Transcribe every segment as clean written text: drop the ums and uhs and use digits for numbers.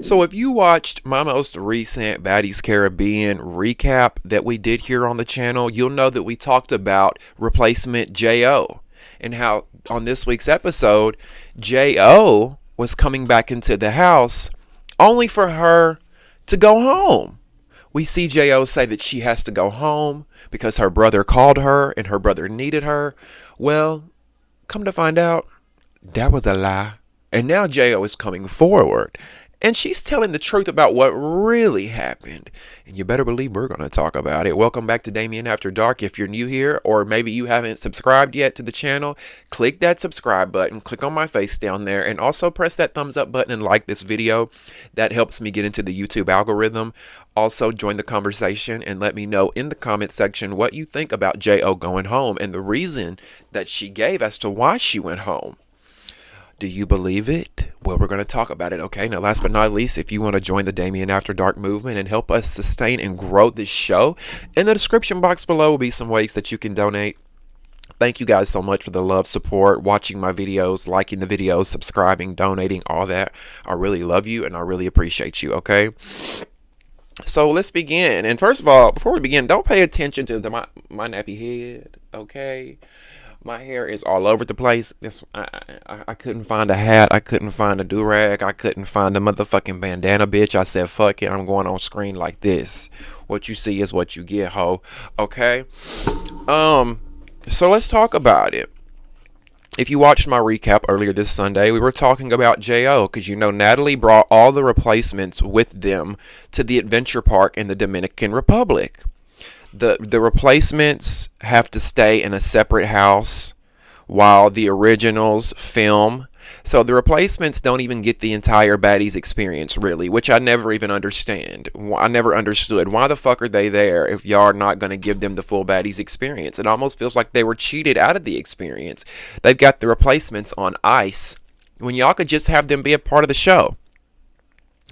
So if you watched my most recent Baddies Caribbean recap that we did here on the channel, you'll know that we talked about replacement J.O. and how on this week's episode, J.O. was coming back into the house only for her to go home. We see J.O. say that she has to go home because her brother called her and her brother needed her. Well, come to find out, that was a lie. And now J.O. is coming forward. And she's telling the truth about what really happened. And you better believe we're going to talk about it. Welcome back to Damien After Dark. If you're new here, or maybe you haven't subscribed yet to the channel, click that subscribe button. Click on my face down there. And also press that thumbs up button and like this video. That helps me get into the YouTube algorithm. Also, join the conversation and let me know in the comment section what you think about J.O. going home and the reason that she gave as to why she went home. Do you believe it? Well, we're going to talk about it, okay? Now, last but not least, if you want to join the Damien After Dark movement and help us sustain and grow this show, in the description box below will be some ways that you can donate. Thank you guys so much for the love, support, watching my videos, liking the videos, subscribing, donating, all that. I really love you and I really appreciate you, okay? So let's begin. And first of all, before we begin, don't pay attention to my nappy head, okay? My hair is all over the place. I couldn't find a hat. I couldn't find a do-rag. I couldn't find a motherfucking bandana, bitch. I said, fuck it. I'm going on screen like this. What you see is what you get, ho. Okay? So let's talk about it. If you watched my recap earlier this Sunday, we were talking about J.O. because you know Natalie brought all the replacements with them to the adventure park in the Dominican Republic. The replacements have to stay in a separate house while the originals film. So the replacements don't even get the entire Baddies experience, really, which I never even understand. I never understood. Why the fuck are they there if y'all are not going to give them the full Baddies experience? It almost feels like they were cheated out of the experience. They've got the replacements on ice when y'all could just have them be a part of the show.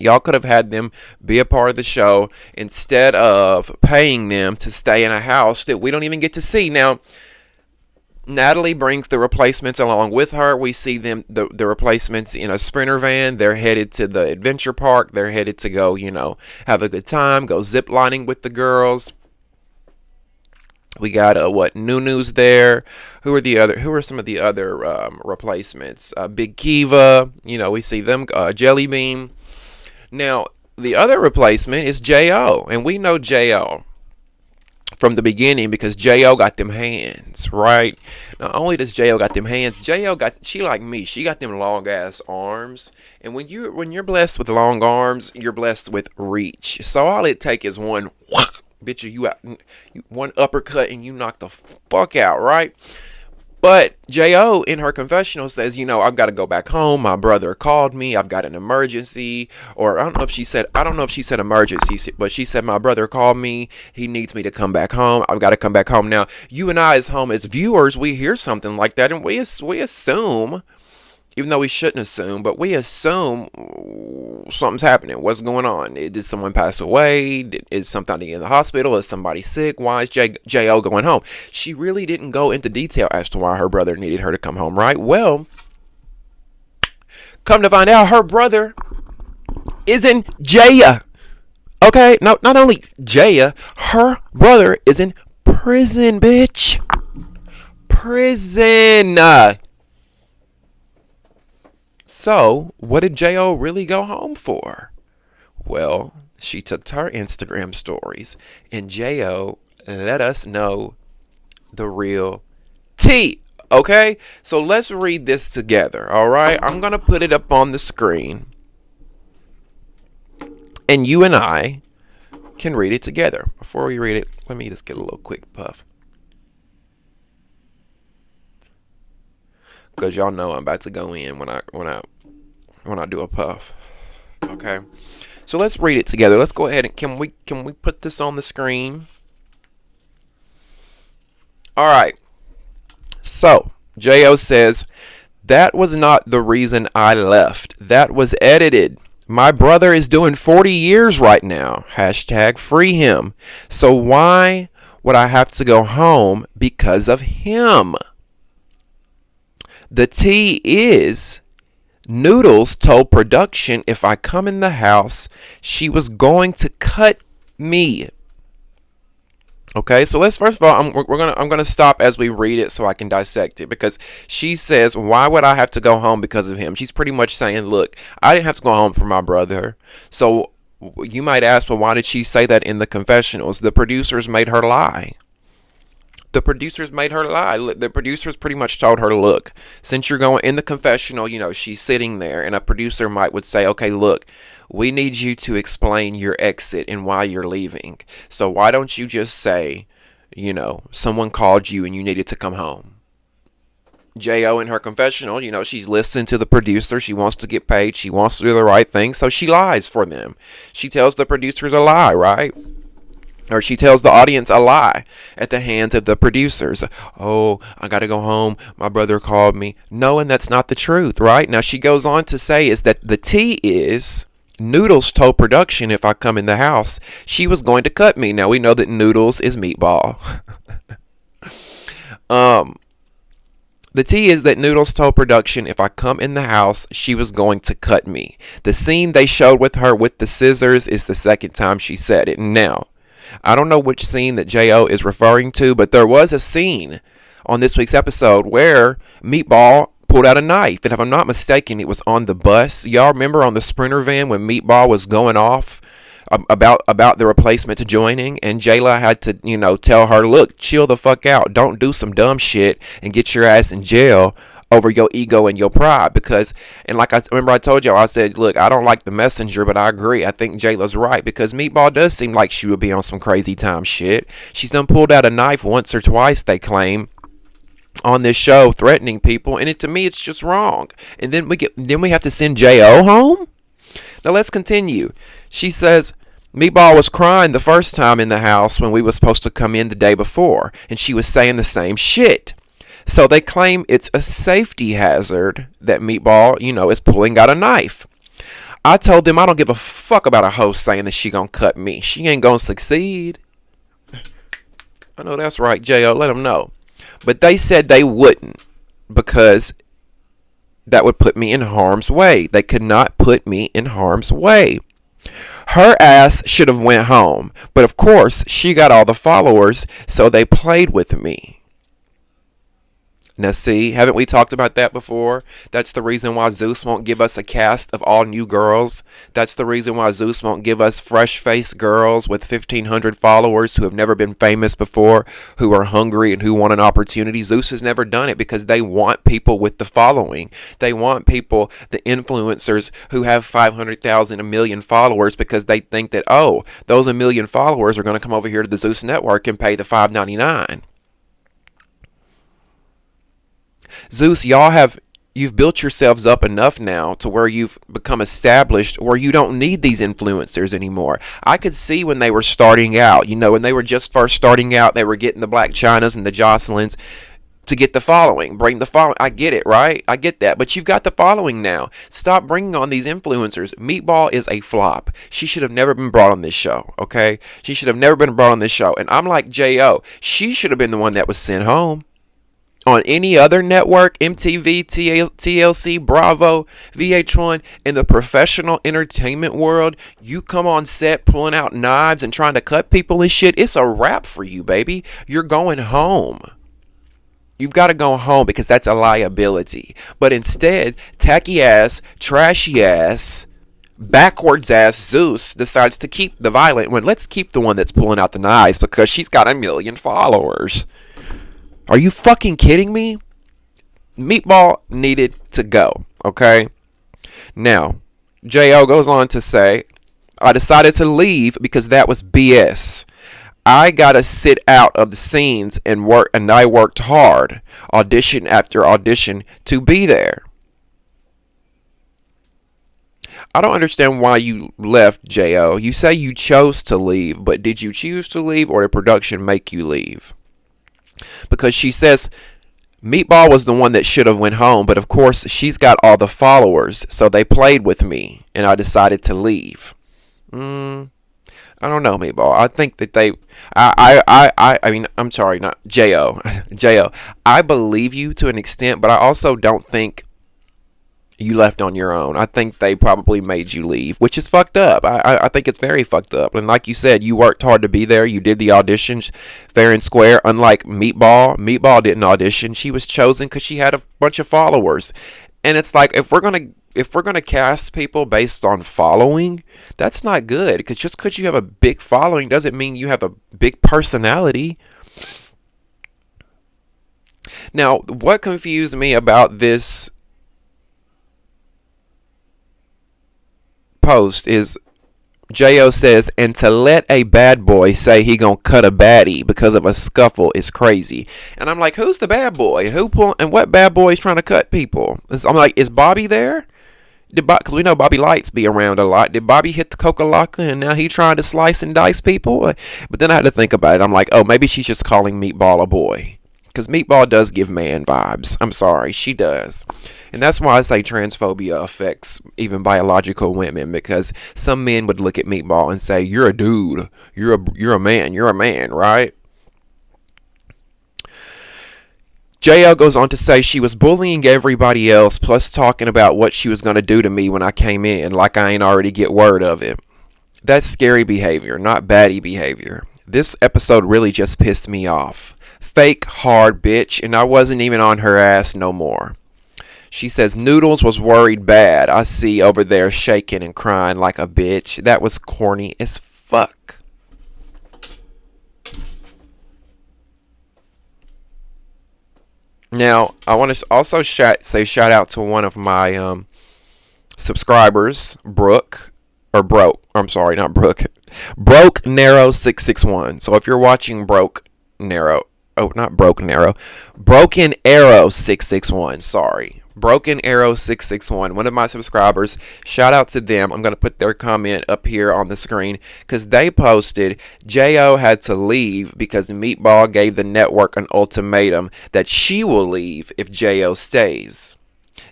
Y'all could have had them be a part of the show instead of paying them to stay in a house that we don't even get to see. Now, Natalie brings the replacements along with her. We see them, the replacements in a Sprinter van. They're headed to the adventure park. They're headed to go, you know, have a good time, go zip lining with the girls. We got Nunu's there. Who are some of the other replacements? Big Kiva. You know, we see them. Jelly Bean. Now, the other replacement is J.O. And we know J.O. from the beginning because J.O. got them hands, right? Not only does J.O. got them hands, she like me. She got them long ass arms. And when you're blessed with long arms, you're blessed with reach. So all it take is one bitch, one uppercut and you knock the fuck out, right? But J.O. in her confessional says, you know, I've got to go back home. My brother called me. I've got an emergency. Or I don't know if she said emergency, but she said my brother called me. He needs me to come back home. I've got to come back home. Now, you and I as viewers, we hear something like that and we assume, even though we shouldn't assume, but we assume something's happening. What's going on? Did someone pass away? Is somebody in the hospital? Is somebody sick? Why is J.O. going home? She really didn't go into detail as to why her brother needed her to come home, right? Well, come to find out, her brother is in jail. Okay? No, not only jail, her brother is in prison, bitch. Prison. So, what did J.O. really go home for? Well, she took to her Instagram stories, and J.O. let us know the real tea, okay? So, let's read this together, all right? I'm going to put it up on the screen, and you and I can read it together. Before we read it, let me just get a little quick puff. Because y'all know I'm about to go in when I do a puff. Okay, so let's read it together. Let's go ahead and can we put this on the screen? All right. So, J.O. says, that was not the reason I left. That was edited. My brother is doing 40 years right now. Hashtag free him. So why would I have to go home because of him? The tea is, Noodles told production if I come in the house, she was going to cut me. Okay, so let's first of all, I'm gonna stop as we read it so I can dissect it, because she says, why would I have to go home because of him? She's pretty much saying, look, I didn't have to go home for my brother. So you might ask, well, why did she say that in the confessionals? The producers made her lie. The producers made her lie. The producers pretty much told her, look, since you're going in the confessional, you know, she's sitting there, and a producer would say, okay, look, we need you to explain your exit and why you're leaving. So why don't you just say, you know, someone called you and you needed to come home? J.O. in her confessional, you know, she's listening to the producer. She wants to get paid. She wants to do the right thing. So she lies for them. She tells the producers a lie, right? Or she tells the audience a lie at the hands of the producers. Oh, I got to go home. My brother called me. No, and that's not the truth, right? Now, she goes on to say is that the tea is, Noodles told production if I come in the house, she was going to cut me. Now, we know that Noodles is Meatball. The tea is that Noodles told production if I come in the house, she was going to cut me. The scene they showed with her with the scissors is the second time she said it. Now, I don't know which scene that J.O. is referring to, but there was a scene on this week's episode where Meatball pulled out a knife. And if I'm not mistaken, it was on the bus. Y'all remember on the Sprinter van when Meatball was going off about the replacement to joining, and Jayla had to, you know, tell her, look, chill the fuck out. Don't do some dumb shit and get your ass in jail over your ego and your pride. Because, and like I remember I told y'all, I said, look, I don't like the messenger, but I agree. I think Jayla's right, because Meatball does seem like she would be on some crazy time shit. She's done pulled out a knife once or twice, they claim, on this show, threatening people, and to me it's just wrong. And then we have to send J.O. home. Now let's continue. She says Meatball was crying the first time in the house when we were supposed to come in the day before, and she was saying the same shit. So they claim it's a safety hazard that Meatball, you know, is pulling out a knife. I told them I don't give a fuck about a host saying that she gonna cut me. She ain't gonna succeed. I know that's right, J.O. Let them know. But they said they wouldn't, because that would put me in harm's way. They could not put me in harm's way. Her ass should have went home. But of course, she got all the followers, so they played with me. Now see, haven't we talked about that before? That's the reason why Zeus won't give us a cast of all new girls. That's the reason why Zeus won't give us fresh-faced girls with 1,500 followers who have never been famous before, who are hungry and who want an opportunity. Zeus has never done it because they want people with the following. They want people, the influencers who have 500,000, a million followers, because they think that, oh, those 1 million followers are going to come over here to the Zeus network and pay the $5.99. Zeus, you've built yourselves up enough now to where you've become established where you don't need these influencers anymore. I could see when they were starting out, you know, when they were just first starting out, they were getting the Black Chinas and the Jocelyn's to get the following, bring the following. I get it, right? I get that. But you've got the following now. Stop bringing on these influencers. Meatball is a flop. She should have never been brought on this show, okay? She should have never been brought on this show. And I'm like J.O. She should have been the one that was sent home. On any other network, MTV, TLC, Bravo, VH1, in the professional entertainment world, you come on set pulling out knives and trying to cut people and shit, it's a wrap for you, baby. You're going home. You've got to go home because that's a liability. But instead, tacky ass, trashy ass, backwards ass Zeus decides to keep the violent one. Let's keep the one that's pulling out the knives because she's got 1 million followers. Are you fucking kidding me? Meatball needed to go, okay? Now, J.O. goes on to say, I decided to leave because that was BS. I gotta sit out of the scenes and work, and I worked hard, audition after audition, to be there. I don't understand why you left, J.O. You say you chose to leave, but did you choose to leave or did production make you leave? Because she says, Meatball was the one that should have went home, but of course she's got all the followers, so they played with me, and I decided to leave. I don't know, Meatball. I think that I mean, I'm sorry, not Jo, Jo. I believe you to an extent, but I also don't think you left on your own. I think they probably made you leave, which is fucked up. I think it's very fucked up. And like you said, you worked hard to be there. You did the auditions fair and square. Unlike Meatball, Meatball didn't audition. She was chosen because she had a bunch of followers. And it's like if we're gonna cast people based on following, that's not good. Because just because you have a big following doesn't mean you have a big personality. Now, what confused me about this post is Jo says, and to let a bad boy say he gonna cut a baddie because of a scuffle is crazy. And I'm like, who's the bad boy? And what bad boy is trying to cut people? I'm like, is Bobby there? Because we know Bobby Lights be around a lot. Did Bobby hit the coca-cola and now he trying to slice and dice people? But then I had to think about it. I'm like, oh, maybe she's just calling Meatball a boy. Because Meatball does give man vibes. I'm sorry, she does. And that's why I say transphobia affects even biological women, because some men would look at Meatball and say, you're a dude. You're a man, right? Jo goes on to say she was bullying everybody else, plus talking about what she was going to do to me when I came in, like I ain't already get word of it. That's scary behavior, not baddie behavior. This episode really just pissed me off. Fake hard bitch, and I wasn't even on her ass no more. She says Noodles was worried bad. I see over there shaking and crying like a bitch. That was corny as fuck. Now, I want to also say shout out to one of my subscribers, Brooke, or Broke. I'm sorry, not Brooke. Broke Narrow 661. So if you're watching Broke Narrow, oh, not Broke Narrow, Broken Arrow 661. Sorry. Broken Arrow 661, one of my subscribers. Shout out to them. I'm going to put their comment up here on the screen because they posted Jo had to leave because Meatball gave the network an ultimatum that she will leave if Jo stays.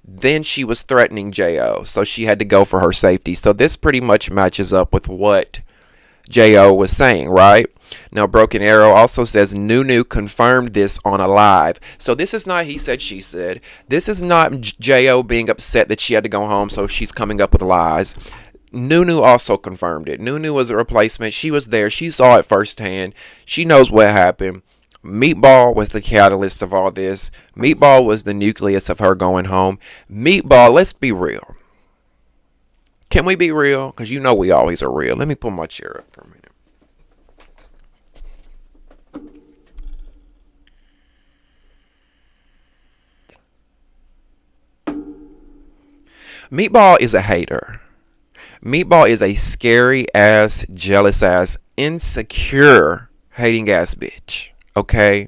Then she was threatening Jo, so she had to go for her safety. So this pretty much matches up with what Jo was saying, right? Now, Broken Arrow also says Nunu confirmed this on a live. So this is not he said, she said. This is not Jo being upset that she had to go home, so she's coming up with lies. Nunu also confirmed it. Nunu was a replacement. She was there. She saw it firsthand. She knows what happened. Meatball was the catalyst of all this. Meatball was the nucleus of her going home. Meatball, let's be real. Can we be real? Because you know we always are real. Let me pull my chair up for a minute. Meatball is a hater. Meatball is a scary ass, jealous ass, insecure, hating ass bitch. Okay?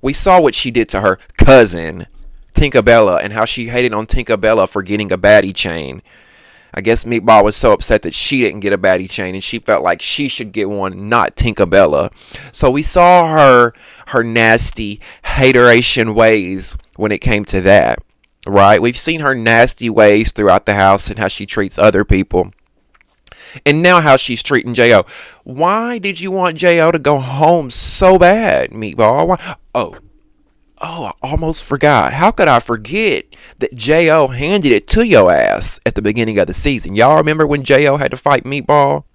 We saw what she did to her cousin, Tinkerbella, and how she hated on Tinkerbella for getting a baddie chain. I guess Meatball was so upset that she didn't get a baddie chain and she felt like she should get one, not Tinkerbella. So we saw her nasty hateration ways when it came to that, right? We've seen her nasty ways throughout the house and how she treats other people. And now how she's treating Jo. Why did you want Jo to go home so bad, Meatball? Why? Oh, I almost forgot. How could I forget that Jo handed it to your ass at the beginning of the season? Y'all remember when Jo had to fight Meatball?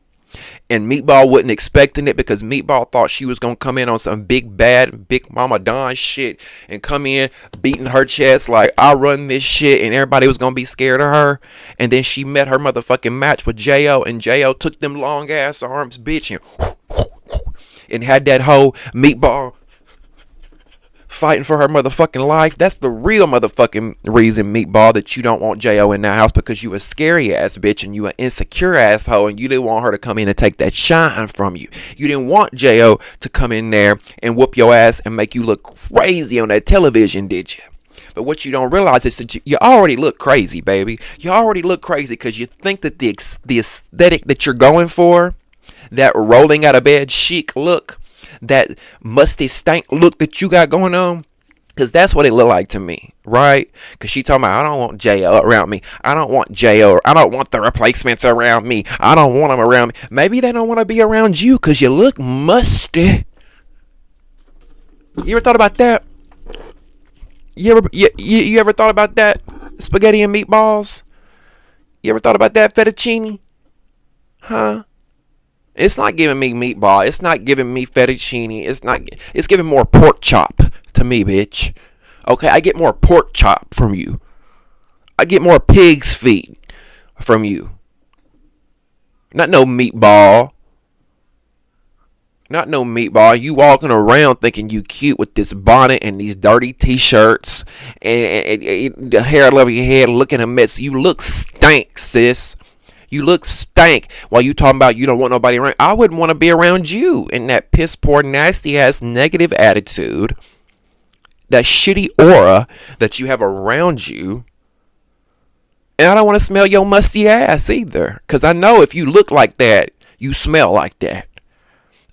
And Meatball wasn't expecting it because Meatball thought she was going to come in on some big bad, big mama Don shit and come in beating her chest like, I run this shit, and everybody was going to be scared of her. And then she met her motherfucking match with Jo, and Jo took them long ass arms, bitch, and had that whole Meatball fighting for her motherfucking life. That's the real motherfucking reason, Meatball, that you don't want Jo in that house, because you a scary ass bitch and you an insecure asshole and you didn't want her to come in and take that shine from you. You didn't want Jo to come in there and whoop your ass and make you look crazy on that television, did you? But what you don't realize is that you already look crazy, baby. You already look crazy because you think that the aesthetic that you're going for, that rolling out of bed chic look, that musty stank look that you got going on, Because that's what it looked like to me, right? Because she told me, I don't want J.O. around me. I don't want J.O. I don't want the replacements around me. I don't want them around me. Maybe they don't want to be around you because you look musty. You ever thought about that? You ever thought about that? Spaghetti and meatballs? You ever thought about that fettuccine? Huh? It's not giving me meatball. It's not giving me fettuccine. It's giving more pork chop to me, bitch. Okay, I get more pork chop from you. I get more pig's feet from you. Not no meatball. Not no meatball. You walking around thinking you cute with this bonnet and these dirty t-shirts and the hair over your head looking a mess. You look stank, sis. You look stank while you talking about you don't want nobody around. I wouldn't want to be around you in that piss poor, nasty ass negative attitude. That shitty aura that you have around you. And I don't want to smell your musty ass either. Because I know if you look like that, you smell like that.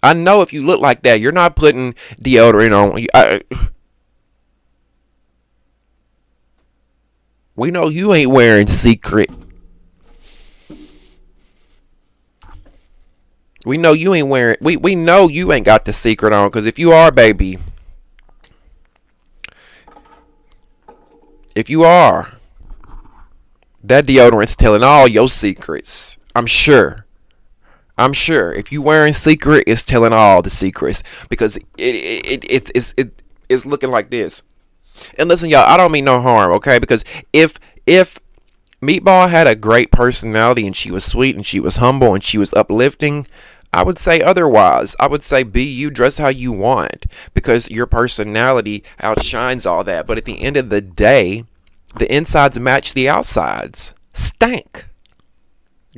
I know if you look like that, you're not putting deodorant on. We know you ain't wearing secret. We know you ain't wearing. We know you ain't got the secret on. Because if you are, baby. If you are. That deodorant's telling all your secrets. I'm sure. If you wearing secret, it's telling all the secrets. Because it's looking like this. And listen, y'all, I don't mean no harm, okay? Because if Meatball had a great personality and she was sweet and she was humble and she was uplifting, I would say otherwise. I would say be you, dress how you want, because your personality outshines all that. But at the end of the day, the insides match the outsides. Stank.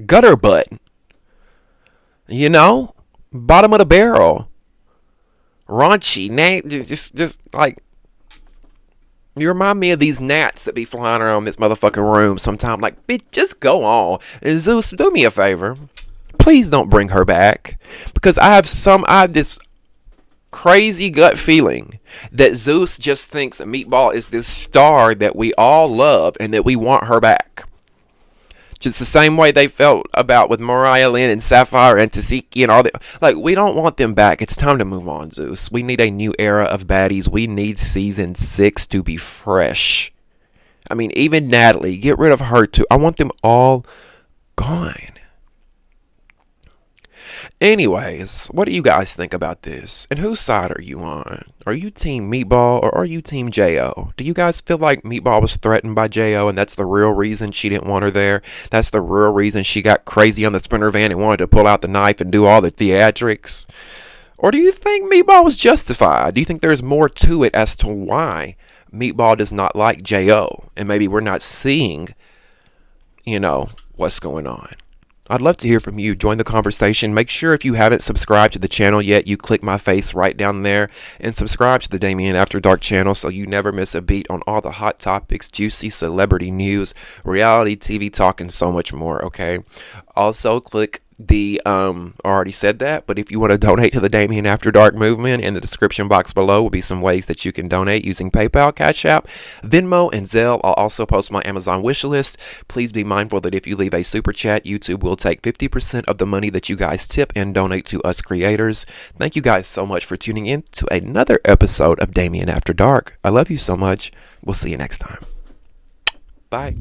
Gutter butt. You know? Bottom of the barrel. Raunchy. Just like, you remind me of these gnats that be flying around this motherfucking room sometime. Like, bitch, just go on. And Zeus, do me a favor. Please don't bring her back. Because I have this crazy gut feeling that Zeus just thinks that Meatball is this star that we all love and that we want her back. Just the same way they felt about with Mariah Lynn and Sapphire and Tasiki and all that. Like, we don't want them back. It's time to move on, Zeus. We need a new era of baddies. We need season 6 to be fresh. I mean, even Natalie, get rid of her too. I want them all gone. Anyways, what do you guys think about this? And whose side are you on? Are you team Meatball or are you team J.O.? Do you guys feel like Meatball was threatened by J.O. and that's the real reason she didn't want her there? That's the real reason she got crazy on the Sprinter van and wanted to pull out the knife and do all the theatrics? Or do you think Meatball was justified? Do you think there's more to it as to why Meatball does not like J.O. and maybe we're not seeing, what's going on? I'd love to hear from you. Join the conversation. Make sure if you haven't subscribed to the channel yet, you click my face right down there and subscribe to the Damien After Dark channel so you never miss a beat on all the hot topics, juicy celebrity news, reality TV talk, and so much more, okay? Also, click the, I already said that, but if you want to donate to the Damien After Dark movement, in the description box below will be some ways that you can donate using PayPal, Cash App, Venmo, and Zelle. I'll also post my Amazon wish list. Please be mindful that if you leave a super chat, YouTube will take 50% of the money that you guys tip and donate to us creators. Thank you guys so much for tuning in to another episode of Damien After Dark. I love you so much. We'll see you next time. Bye.